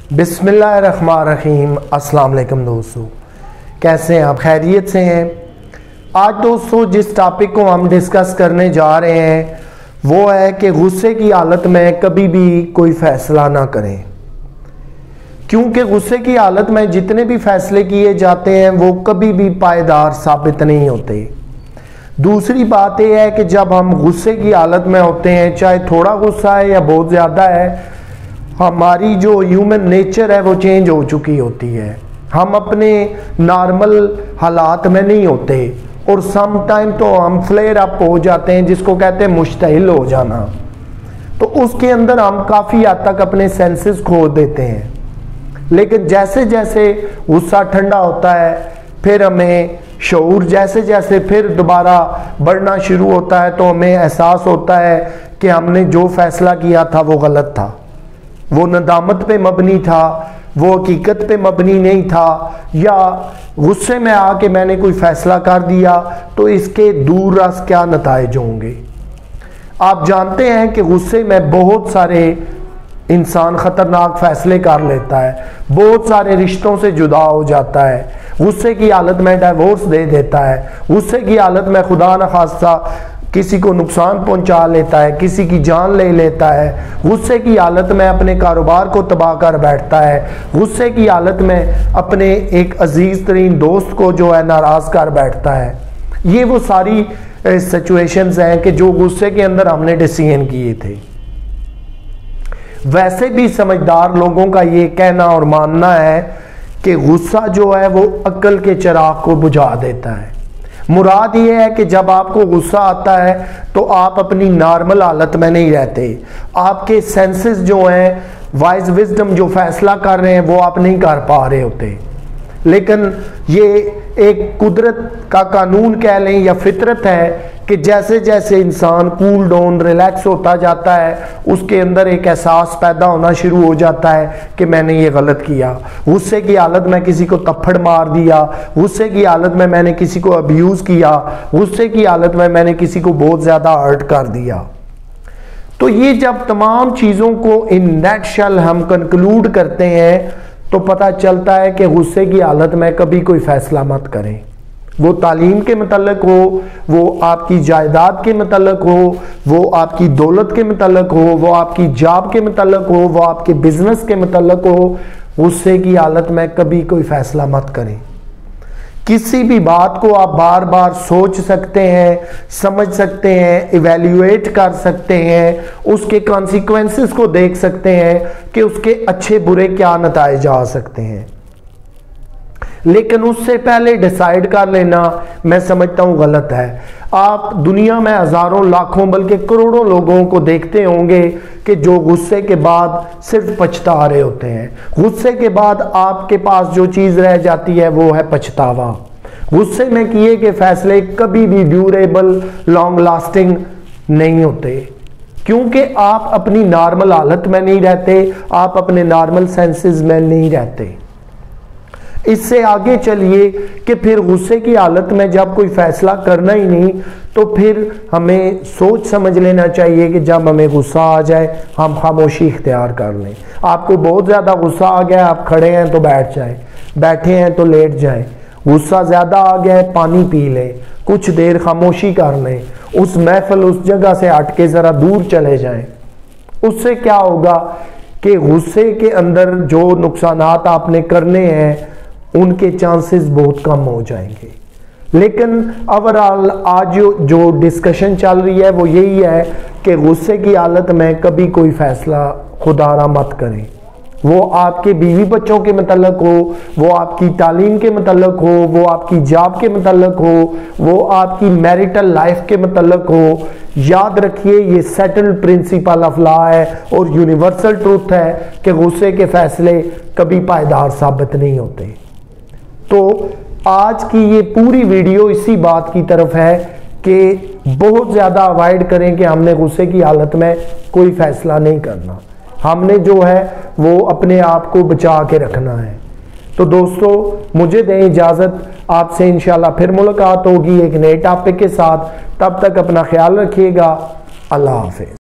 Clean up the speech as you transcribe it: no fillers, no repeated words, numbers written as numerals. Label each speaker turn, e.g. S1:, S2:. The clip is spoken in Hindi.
S1: बिस्मिल्लाहिर्रहमानिर्रहीम। अस्सलाम वालेकुम दोस्तों, कैसे हैं आप? खैरियत से हैं? आज दोस्तों जिस टॉपिक को हम डिस्कस करने जा रहे हैं वो है कि गुस्से की हालत में कभी भी कोई फ़ैसला ना करें, क्योंकि गुस्से की हालत में जितने भी फैसले किए जाते हैं वो कभी भी पायदार साबित नहीं होते। दूसरी बात यह है कि जब हम गुस्से की हालत में होते हैं, चाहे थोड़ा गुस्सा है या बहुत ज़्यादा है, हमारी जो ह्यूमन नेचर है वो चेंज हो चुकी होती है। हम अपने नॉर्मल हालात में नहीं होते और सम टाइम तो हम फ्लेयर अप हो जाते हैं, जिसको कहते हैं मुश्तइल हो जाना। तो उसके अंदर हम काफ़ी हद तक अपने सेंसेस खो देते हैं। लेकिन जैसे जैसे गुस्सा ठंडा होता है फिर हमें शऊर जैसे जैसे फिर दोबारा बढ़ना शुरू होता है, तो हमें एहसास होता है कि हमने जो फैसला किया था वो गलत था, वो नदामत पे मबनी था, वो हकीकत पे मबनी नहीं था, या गुस्से में आके मैंने कोई फैसला कर दिया तो इसके दूर रस क्या नताइज होंगे। आप जानते हैं कि गुस्से में बहुत सारे इंसान ख़तरनाक फैसले कर लेता है, बहुत सारे रिश्तों से जुदा हो जाता है, गुस्से की हालत में डिवोर्स दे देता है, गुस्से की हालत में खुदा न खास्ता किसी को नुकसान पहुंचा लेता है, किसी की जान ले लेता है, गुस्से की हालत में अपने कारोबार को तबाह कर बैठता है, गुस्से की हालत में अपने एक अजीज तरीन दोस्त को जो है नाराज़ कर बैठता है। ये वो सारी सिचुएशंस हैं कि जो गुस्से के अंदर हमने डिसीजन किए थे। वैसे भी समझदार लोगों का ये कहना और मानना है कि गुस्सा जो है वो अक्ल के चिराग को बुझा देता है। मुराद ये है कि जब आपको गुस्सा आता है तो आप अपनी नॉर्मल हालत में नहीं रहते, आपके सेंसेस जो हैं, वाइज विजडम जो फैसला कर रहे हैं वो आप नहीं कर पा रहे होते। लेकिन ये एक कुदरत का कानून कह लें या फितरत है कि जैसे जैसे इंसान कूल डाउन रिलैक्स होता जाता है उसके अंदर एक एहसास पैदा होना शुरू हो जाता है कि मैंने ये गलत किया। गुस्से की हालत में किसी को थप्पड़ मार दिया, गुस्से की हालत में मैंने किसी को अब्यूज़ किया, गुस्से की हालत में मैंने किसी को बहुत ज़्यादा हर्ट कर दिया। तो ये जब तमाम चीज़ों को इन नटशेल हम कंक्लूड करते हैं तो पता चलता है कि गुस्से की हालत में कभी कोई फैसला मत करें। वो तालीम के मुतल्लिक हो, वो आपकी जायदाद के मुतल्लिक हो, वो आपकी दौलत के मुतल्लिक हो, वो आपकी जॉब के मुतल्लिक हो, वो आपके बिजनेस के मुतल्लिक हो, गुस्से की हालत में कभी कोई फैसला मत करें। किसी भी बात को आप बार बार सोच सकते हैं, समझ सकते हैं, इवैल्यूएट कर सकते हैं, उसके कॉन्सिक्वेंसेस को देख सकते हैं कि उसके अच्छे बुरे क्या नताइज आ सकते हैं। लेकिन उससे पहले डिसाइड कर लेना मैं समझता हूँ गलत है। आप दुनिया में हज़ारों लाखों बल्कि करोड़ों लोगों को देखते होंगे कि जो गुस्से के बाद सिर्फ पछता रहे होते हैं। गुस्से के बाद आपके पास जो चीज़ रह जाती है वो है पछतावा। गुस्से में किए के फैसले कभी भी ड्यूरेबल, लॉन्ग लास्टिंग नहीं होते, क्योंकि आप अपनी नॉर्मल हालत में नहीं रहते, आप अपने नॉर्मल सेंसेस में नहीं रहते। इससे आगे चलिए कि फिर गुस्से की हालत में जब कोई फैसला करना ही नहीं तो फिर हमें सोच समझ लेना चाहिए कि जब हमें गुस्सा आ जाए हम खामोशी इख्तियार कर लें। आपको बहुत ज़्यादा गुस्सा आ गया, आप खड़े हैं तो बैठ जाए, बैठे हैं तो लेट जाए, गुस्सा ज़्यादा आ गया है पानी पी लें, कुछ देर खामोशी कर लें, उस महफिल उस जगह से हट के ज़रा दूर चले जाएं। उससे क्या होगा कि गुस्से के अंदर जो नुकसानात आपने करने हैं उनके चांसेस बहुत कम हो जाएंगे। लेकिन ओवरऑल आज जो डिस्कशन चल रही है वो यही है कि गुस्से की हालत में कभी कोई फैसला खुदारा मत करें। वो आपके बीवी बच्चों के मुतल्लिक हो, वो आपकी तालीम के मुतल्लिक हो, वो आपकी जॉब के मुतल्लिक हो, वो आपकी मैरिटल लाइफ के मुतल्लिक हो। याद रखिए ये सेटल्ड प्रिंसिपल ऑफ लॉ है और यूनिवर्सल ट्रूथ है कि गुस्से के फैसले कभी पायदार साबित नहीं होते। तो आज की ये पूरी वीडियो इसी बात की तरफ है कि बहुत ज़्यादा अवॉइड करें कि हमने गुस्से की हालत में कोई फैसला नहीं करना, हमने जो है वो अपने आप को बचा के रखना है। तो दोस्तों मुझे दें इजाज़त, आपसे इंशाल्लाह फिर मुलाकात होगी एक नए टॉपिक के साथ। तब तक अपना ख्याल रखिएगा। अल्लाह हाफ़िज़।